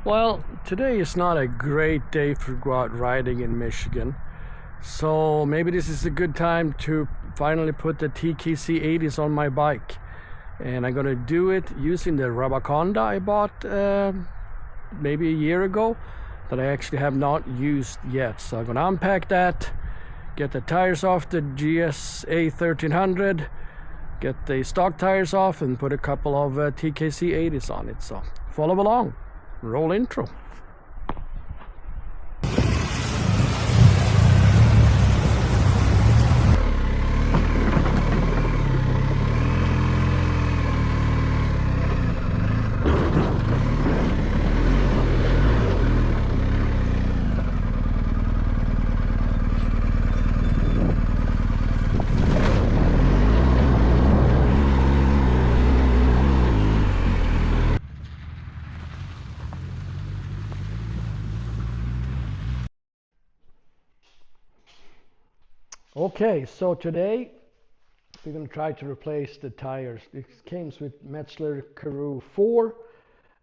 Well, today is not a great day for go out riding in Michigan, so maybe this is a good time to finally put the TKC80s on my bike. And I'm gonna do it using the Rabaconda I bought maybe a year ago that I actually have not used yet. So I'm gonna unpack that, get the tires off the GS A1300, get the stock tires off, and put a couple of TKC80s on it. So follow along. Roll intro. Okay, so today we're going to try to replace the tires. This came with Metzler Karoo 4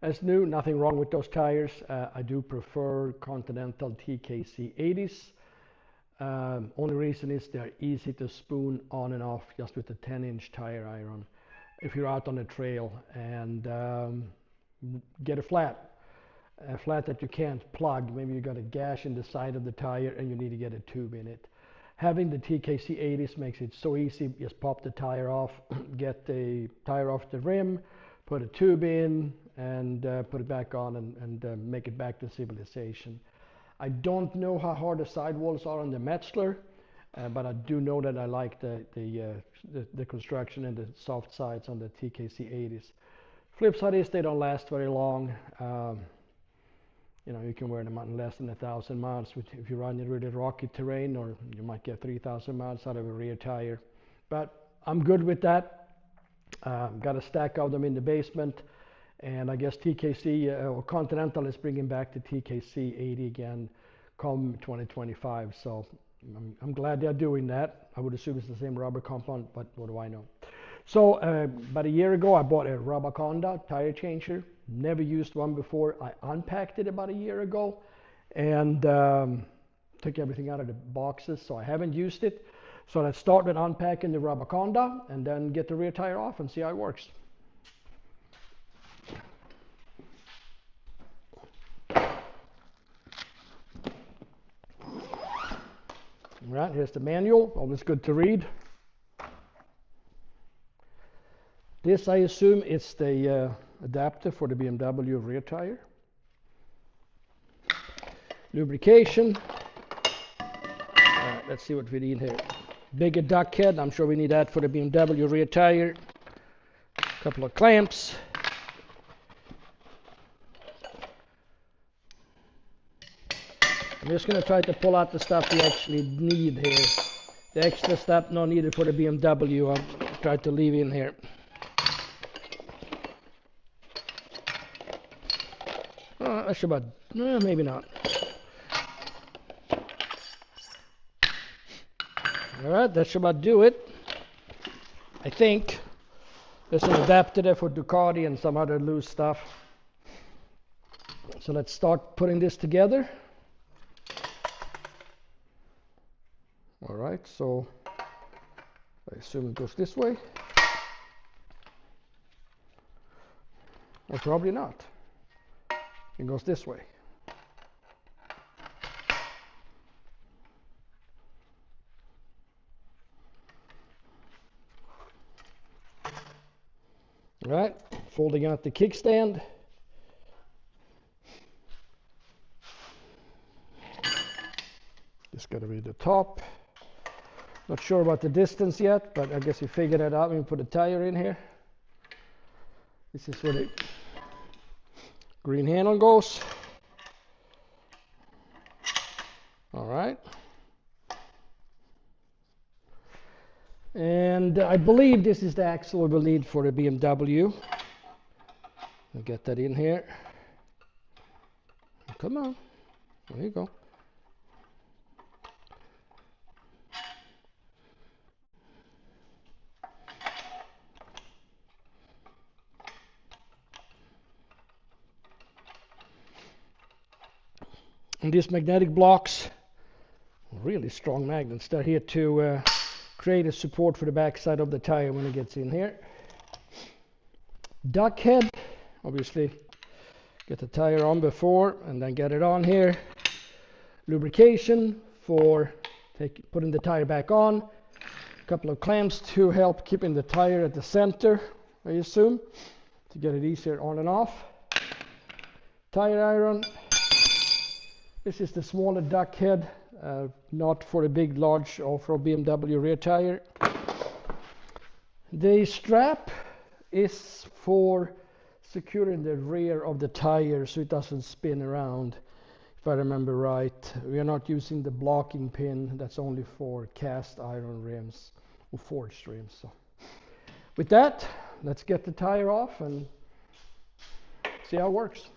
as new. Nothing wrong with those tires. I do prefer Continental TKC80s. Only reason is they're easy to spoon on and off just with a 10-inch tire iron. If you're out on the trail and get a flat that you can't plug, maybe you got a gash in the side of the tire and you need to get a tube in it. Having the TKC80s makes it so easy. Just pop the tire off, get the tire off the rim, put a tube in, and put it back on and make it back to civilization. I don't know how hard the sidewalls are on the Metzler, but I do know that I like the construction and the soft sides on the TKC80s. Flip side is they don't last very long. You know, you can wear them on less than 1,000 miles if you run in really rocky terrain, or you might get 3,000 miles out of a rear tire. But I'm good with that. Got a stack of them in the basement, and I guess TKC or Continental is bringing back the TKC80 again come 2025. So I'm glad they're doing that. I would assume it's the same rubber compound, but what do I know? So about a year ago, I bought a Rabaconda tire changer. Never used one before. I unpacked it about a year ago and took everything out of the boxes, so I haven't used it. So let's start with unpacking the Rabaconda and then get the rear tire off and see how it works. All right, here's the manual. Always good to read. This, I assume, is the adapter for the BMW rear tire. Lubrication. Alright, let's see what we need here. Bigger duck head. I'm sure we need that for the BMW rear tire. A couple of clamps. I'm just going to try to pull out the stuff we actually need here. The extra stuff not needed for the BMW, I'll try to leave in here. That's about, maybe not. All right, that should about do it. I think there's an adapter there for Ducati and some other loose stuff. So let's start putting this together. All right, so I assume it goes this way. Or probably not. It goes this way. All right, folding out the kickstand. Just got to read the top. Not sure about the distance yet, but I guess you figured it out when you put a tire in here. This is where the green handle goes. All right. And I believe this is the axle we'll need for the BMW. I'll get that in here. Come on. There you go. And these magnetic blocks, really strong magnets, they're here to create a support for the backside of the tire when it gets in here. Duck head, obviously get the tire on before and then get it on here. Lubrication for putting the tire back on. A couple of clamps to help keeping the tire at the center, I assume, to get it easier on and off. Tire iron. This is the smaller duck head, not for a big, large off-road BMW rear tire. The strap is for securing the rear of the tire so it doesn't spin around. If I remember right, we are not using the blocking pin. That's only for cast iron rims or forged rims. So with that, let's get the tire off and see how it works.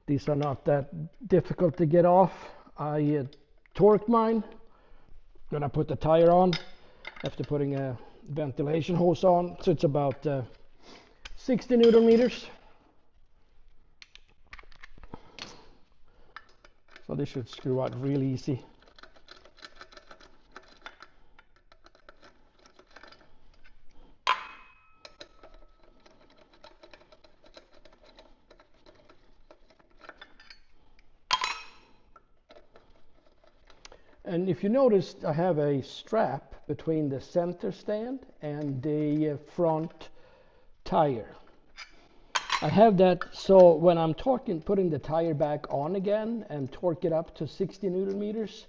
These are not that difficult to get off. I torqued mine. Gonna put the tire on after putting a ventilation hose on. So it's about 60 Newton meters. So this should screw out really easy. And if you notice, I have a strap between the center stand and the front tire. I have that so when I'm putting the tire back on again and torque it up to 60 Newton meters,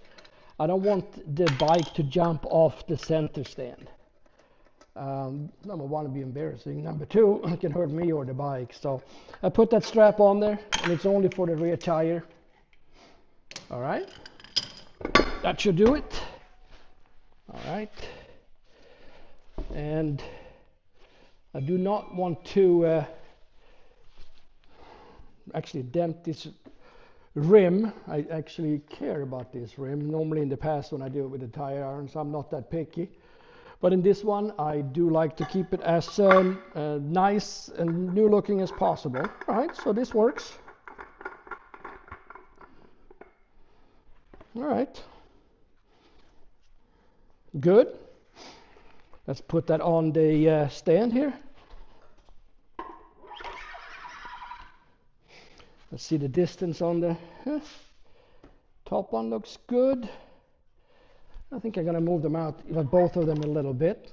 I don't want the bike to jump off the center stand. Number one, it'd be embarrassing. Number two, it can hurt me or the bike. So I put that strap on there, and it's only for the rear tire. All right. That should do it. All right. And I do not want to actually dent this rim. I actually care about this rim. Normally in the past when I do it with the tire irons, I'm not that picky. But in this one, I do like to keep it as nice and new looking as possible. All right, so this works. All right. Good. Let's put that on the stand here. Let's see the distance on the top one looks good. I think I'm going to move them out, both of them a little bit.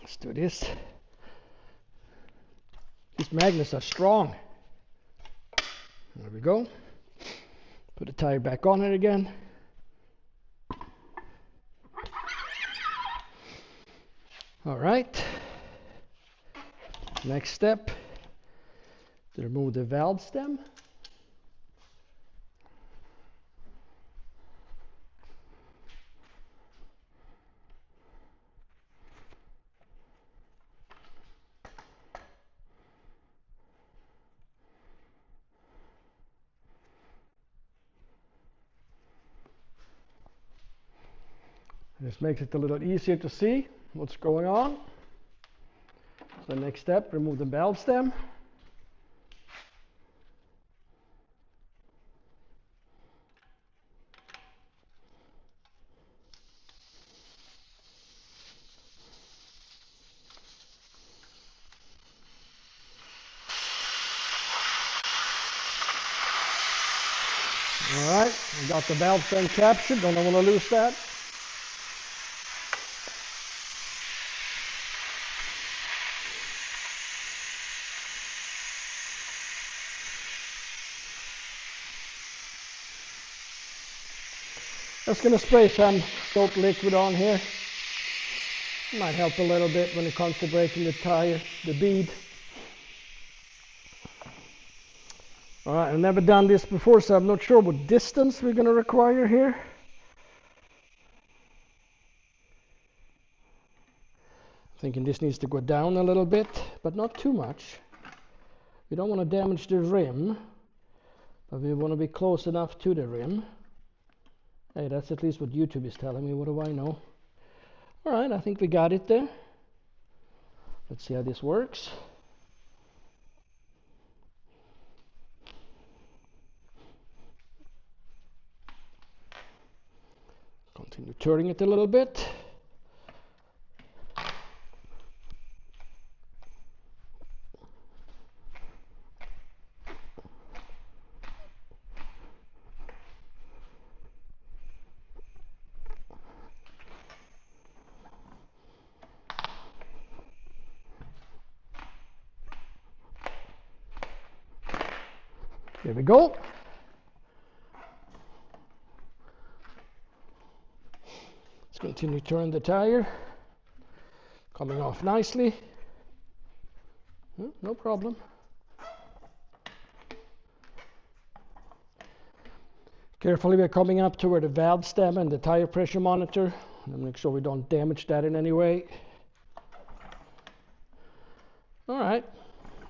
Let's do this. These magnets are strong. There we go. Put the tire back on it again. All right. Next step, to remove the valve stem. This makes it a little easier to see what's going on. So next step, remove the valve stem. All right, we got the valve stem captured, don't want to lose that. Just going to spray some soap liquid on here. Might help a little bit when it comes to breaking the tire, the bead. All right, I've never done this before, so I'm not sure what distance we're going to require here. Thinking this needs to go down a little bit, but not too much. We don't want to damage the rim, but we want to be close enough to the rim. Hey, that's at least what YouTube is telling me. What do I know? All right, I think we got it there. Let's see how this works. Continue turning it a little bit. There we go. Let's continue turning the tire. Coming off nicely. No problem. Carefully, we're coming up to where the valve stem and the tire pressure monitor. And make sure we don't damage that in any way. All right,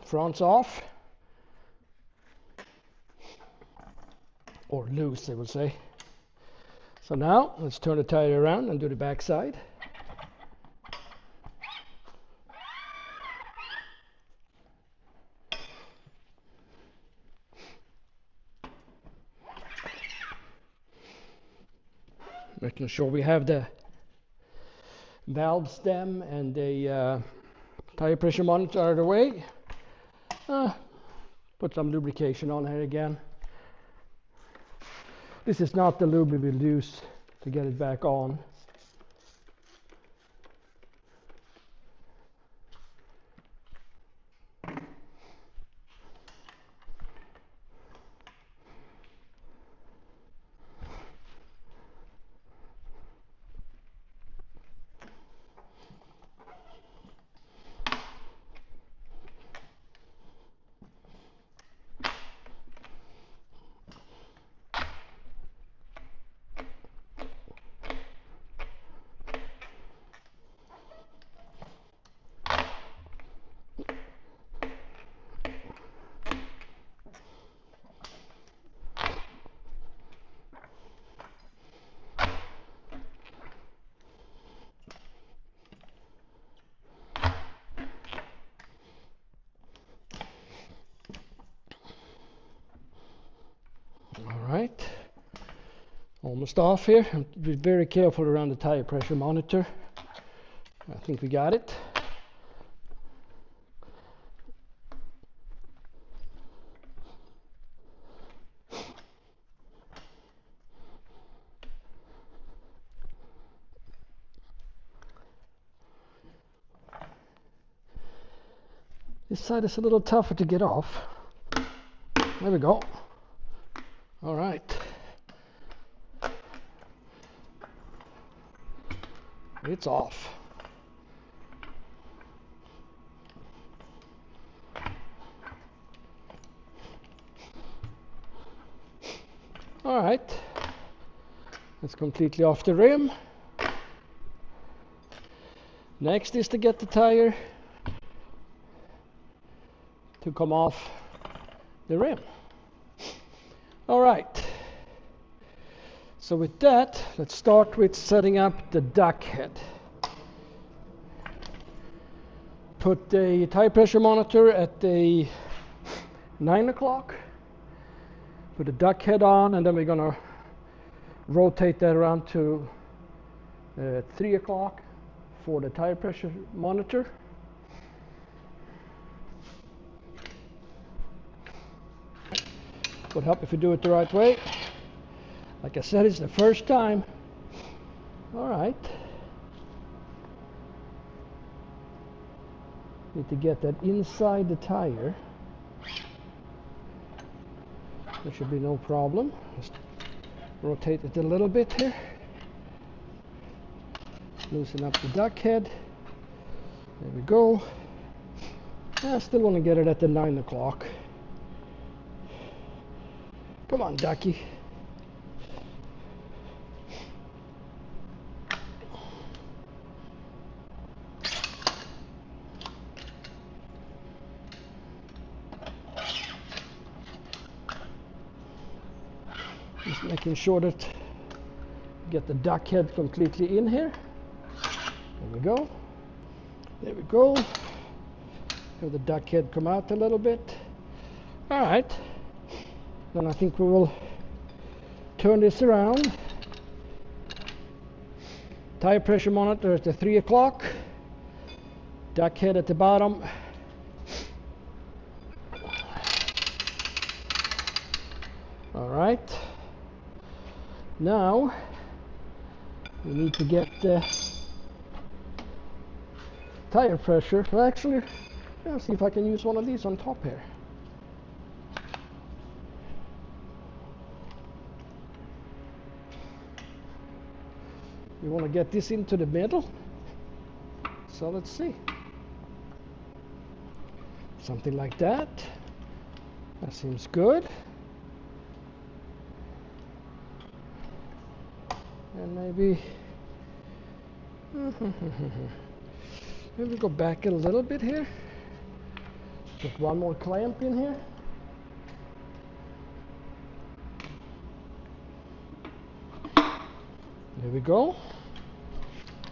front's off. Or loose, they would say. So now, let's turn the tire around and do the back side. Making sure we have the valve stem and the tire pressure monitor out of the way. Put some lubrication on here again. This is not the lube we will use to get it back on. Right, almost off here. Be very careful around the tire pressure monitor. I think we got it. This side is a little tougher to get off. There we go. All right. It's off. All right. It's completely off the rim. Next is to get the tire to come off the rim. All right. So with that, let's start with setting up the duck head. Put the tire pressure monitor at the 9 o'clock. Put the duck head on, and then we're gonna rotate that around to 3 o'clock for the tire pressure monitor. Would help if you do it the right way. Like I said, it's the first time. All right. Need to get that inside the tire. There should be no problem. Just rotate it a little bit here. Loosen up the duck head. There we go. I still want to get it at the 9 o'clock. Come on, ducky. making sure that get the duck head completely in here. There we go. There we go. Have the duck head come out a little bit. All right. Then I think we will turn this around. Tire pressure monitor at the 3 o'clock. Duck head at the bottom. All right. Now we need to get the tire pressure. Well, actually, let's see if I can use one of these on top here. You want to get this into the middle. So let's see. Something like that. That seems good. And maybe maybe go back a little bit here. Put one more clamp in here. There we go.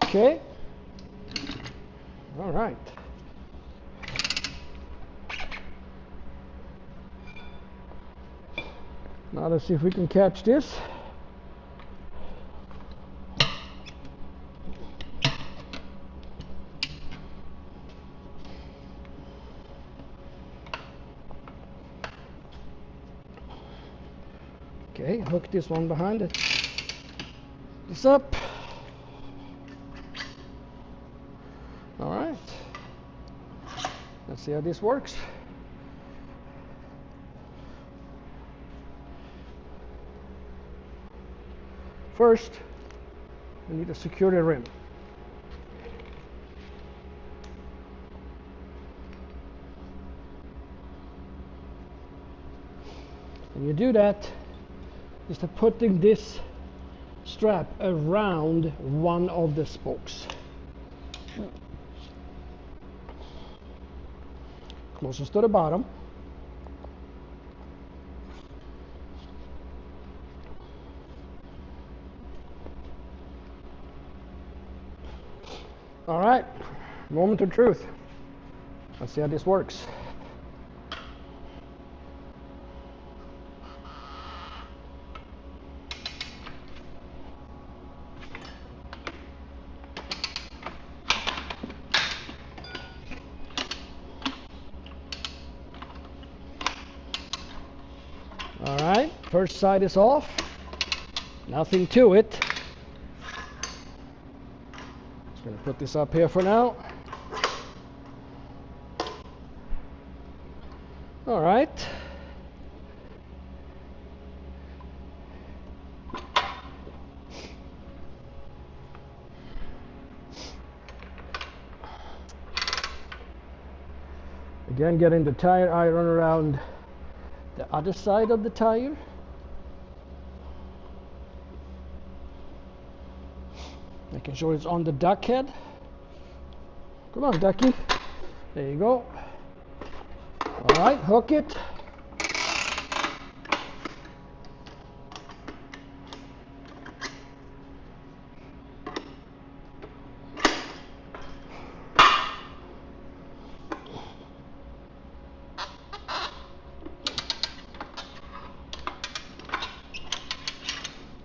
Okay. All right. Now let's see if we can catch this. Okay, hook this one behind it. This up. All right. Let's see how this works. First, we need to secure the rim. And you do that just putting this strap around one of the spokes. Closest to the bottom. All right, moment of truth. Let's see how this works. All right, first side is off. Nothing to it. Just going to put this up here for now. All right. Again, getting the tire iron around the other side of the tire. Making sure it's on the duck head. Come on, ducky. There you go. All right, hook it.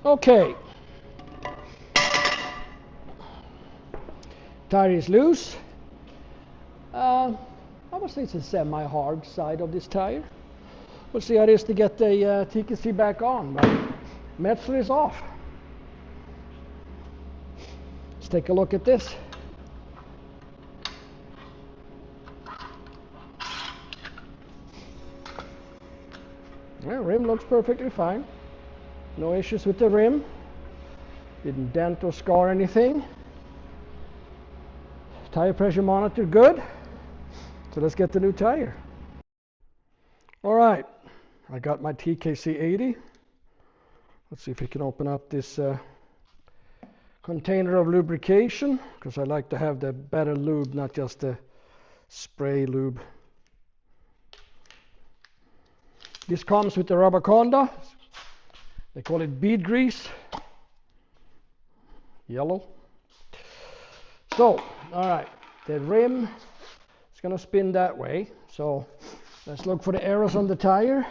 Okay. Tire is loose. I would say it's a semi-hard side of this tire. We'll see how it is to get the TKC back on, but Metzler is off. Let's take a look at this. Yeah, rim looks perfectly fine. No issues with the rim. Didn't dent or scar anything. Tire pressure monitor good. So let's get the new tire. All right, I got my TKC80. Let's see if we can open up this container of lubrication, because I like to have the better lube, not just the spray lube. This comes with the Rabaconda. They call it bead grease. Yellow. So, all right, the rim is going to spin that way. So let's look for the arrows on the tire.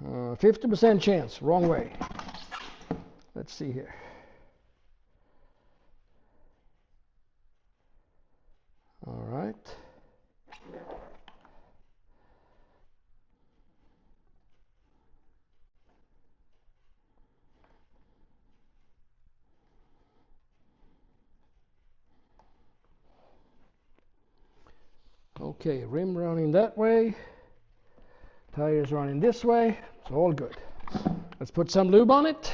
50% chance, wrong way. Let's see here. All right. Okay, rim running that way, tires running this way, it's all good. Let's put some lube on it.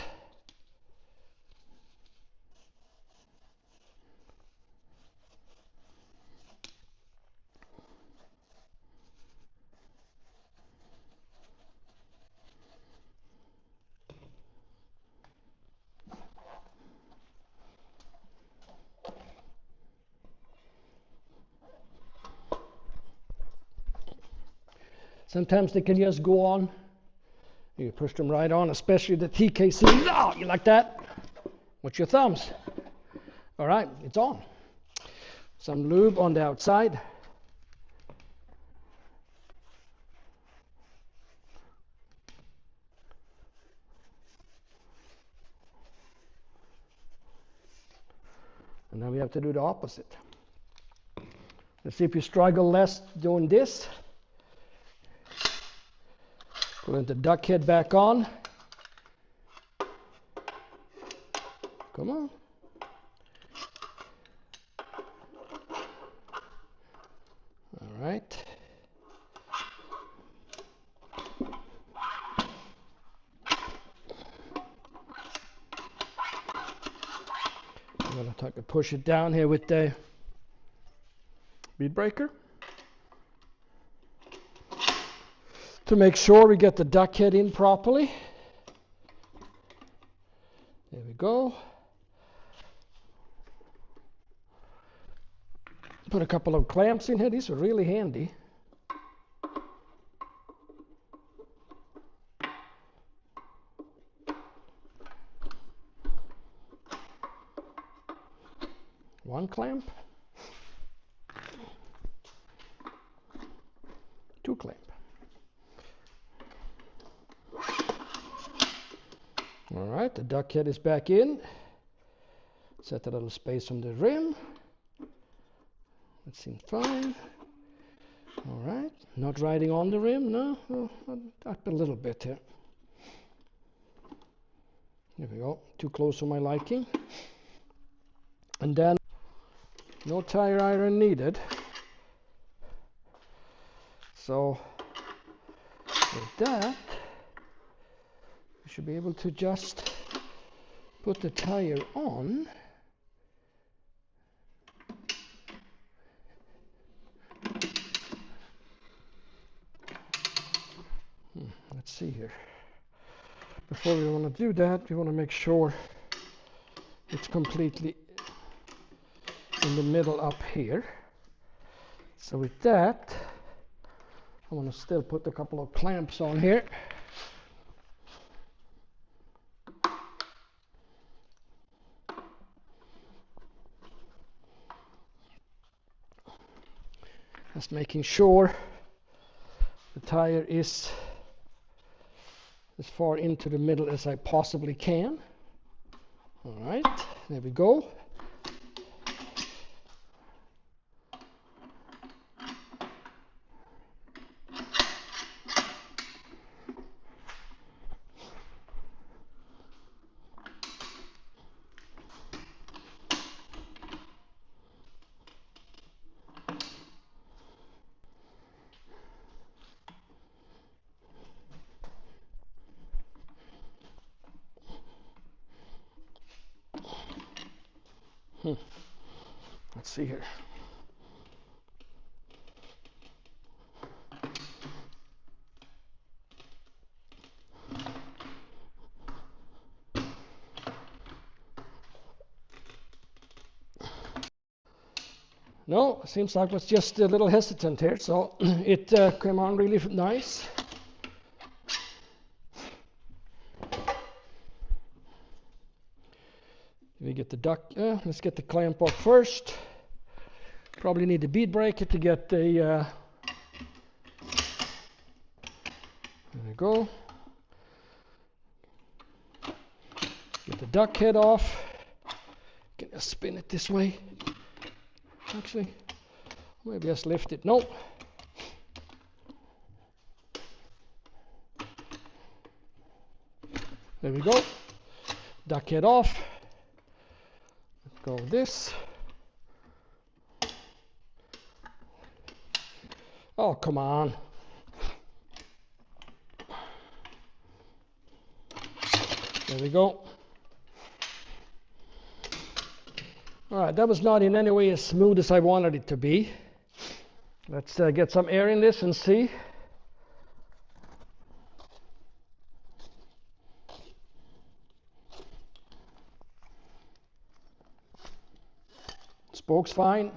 Sometimes they can just go on. You push them right on, especially the TKC. Oh, you like that? With your thumbs. All right, it's on. Some lube on the outside. And now we have to do the opposite. Let's see if you struggle less doing this. Put the duck head back on. Come on. All right. I'm going to push it down here with the bead breaker to make sure we get the duck head in properly. There we go. Put a couple of clamps in here. These are really handy. One clamp. Two clamp. All right, the duck head is back in. Set a little space on the rim. That seems fine. All right, not riding on the rim, no. Up a little bit here. There we go, too close for my liking. And then, no tire iron needed. So, with that, we should be able to just put the tire on. Let's see here. Before we want to do that, we want to make sure it's completely in the middle up here. So with that, I want to still put a couple of clamps on here. Just making sure the tire is as far into the middle as I possibly can. All right, there we go. Let's see here. No, seems like I was just a little hesitant here, so it came on really nice. me get the duck. Let's get the clamp off first. Probably need the bead breaker to get the. There we go. Get the duck head off. Can I spin it this way? Actually, maybe just lift it. No. There we go. Duck head off. Let's go with this. Oh, come on. There we go. Alright, that was not in any way as smooth as I wanted it to be. Let's get some air in this and see. Spoke's fine.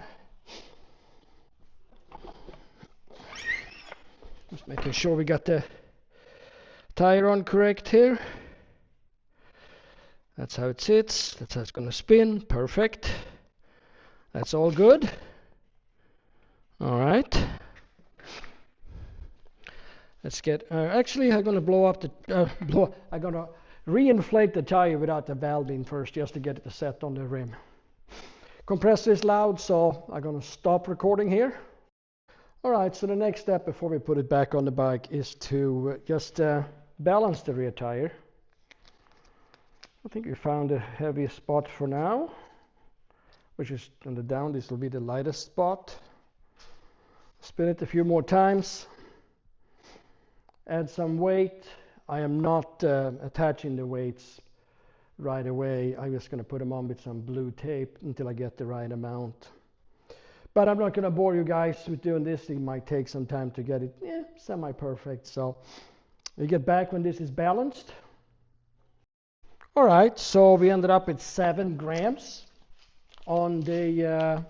Just making sure we got the tire on correct here. That's how it sits. That's how it's going to spin. Perfect. That's all good. All right. Let's get. Actually, I'm going to blow up the. I'm going to reinflate the tire without the valve in first, just to get it set on the rim. Compressor is loud, so I'm going to stop recording here. All right. So the next step before we put it back on the bike is to just balance the rear tire. I think we found the heaviest spot for now, which is on the down. This will be the lightest spot. Spin it a few more times. Add some weight. I am not attaching the weights right away. I'm just going to put them on with some blue tape until I get the right amount. But I'm not going to bore you guys with doing this. It might take some time to get it semi-perfect. So we get back when this is balanced. All right, so we ended up with 7 grams on the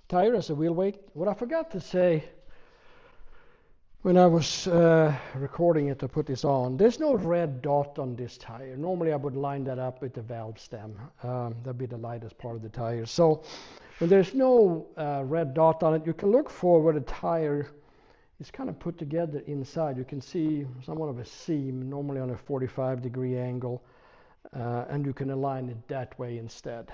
tire as a wheel weight. What I forgot to say when I was recording it to put this on, there's no red dot on this tire. Normally I would line that up with the valve stem. That'd be the lightest part of the tire. So when there's no red dot on it, you can look for where the tire is kind of put together inside. You can see somewhat of a seam, normally on a 45-degree angle. And you can align it that way instead.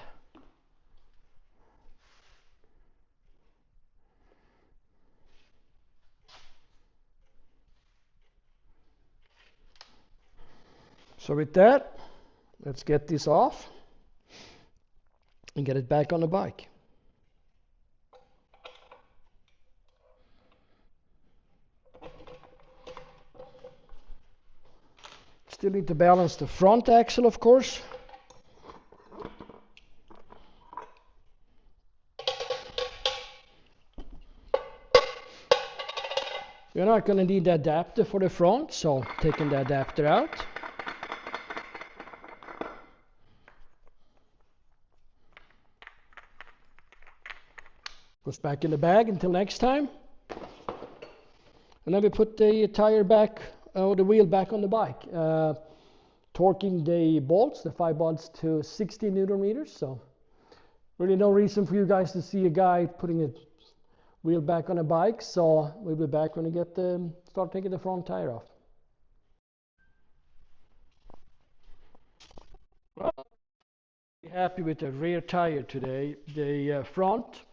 So with that, let's get this off and get it back on the bike. Still need to balance the front axle, of course. You're not going to need the adapter for the front, so taking the adapter out. Goes back in the bag until next time. And then we put the tire back, or the wheel back on the bike. Torquing the bolts, the 5 bolts to 60 Newton meters. So really no reason for you guys to see a guy putting a wheel back on a bike. So we'll be back when we get start taking the front tire off. Well, happy with the rear tire today. The front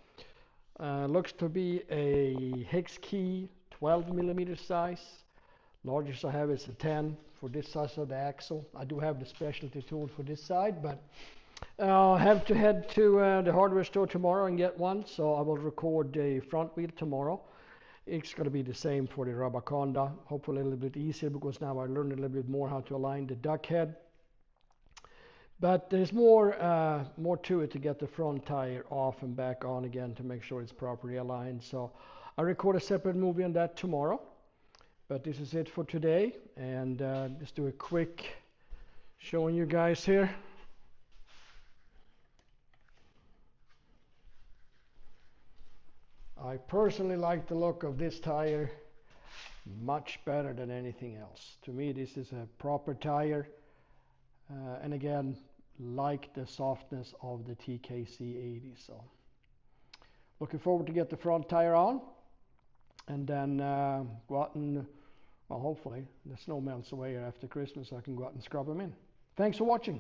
looks to be a hex key 12 millimeter size. Largest I have is a 10 for this size of the axle. I do have the specialty tool for this side, but I'll have to head to the hardware store tomorrow and get one, so I will record the front wheel tomorrow. It's going to be the same for the Rabaconda, hopefully a little bit easier because now I learned a little bit more how to align the duck head. But there's more to it to get the front tire off and back on again to make sure it's properly aligned. So I'll record a separate movie on that tomorrow. But this is it for today, and just do a quick showing you guys here. I personally like the look of this tire much better than anything else. To me, this is a proper tire. And again, like the softness of the TKC80. So looking forward to get the front tire on, and then go out and, well, hopefully the snow melts away after Christmas, so I can go out and scrub them in. Thanks for watching.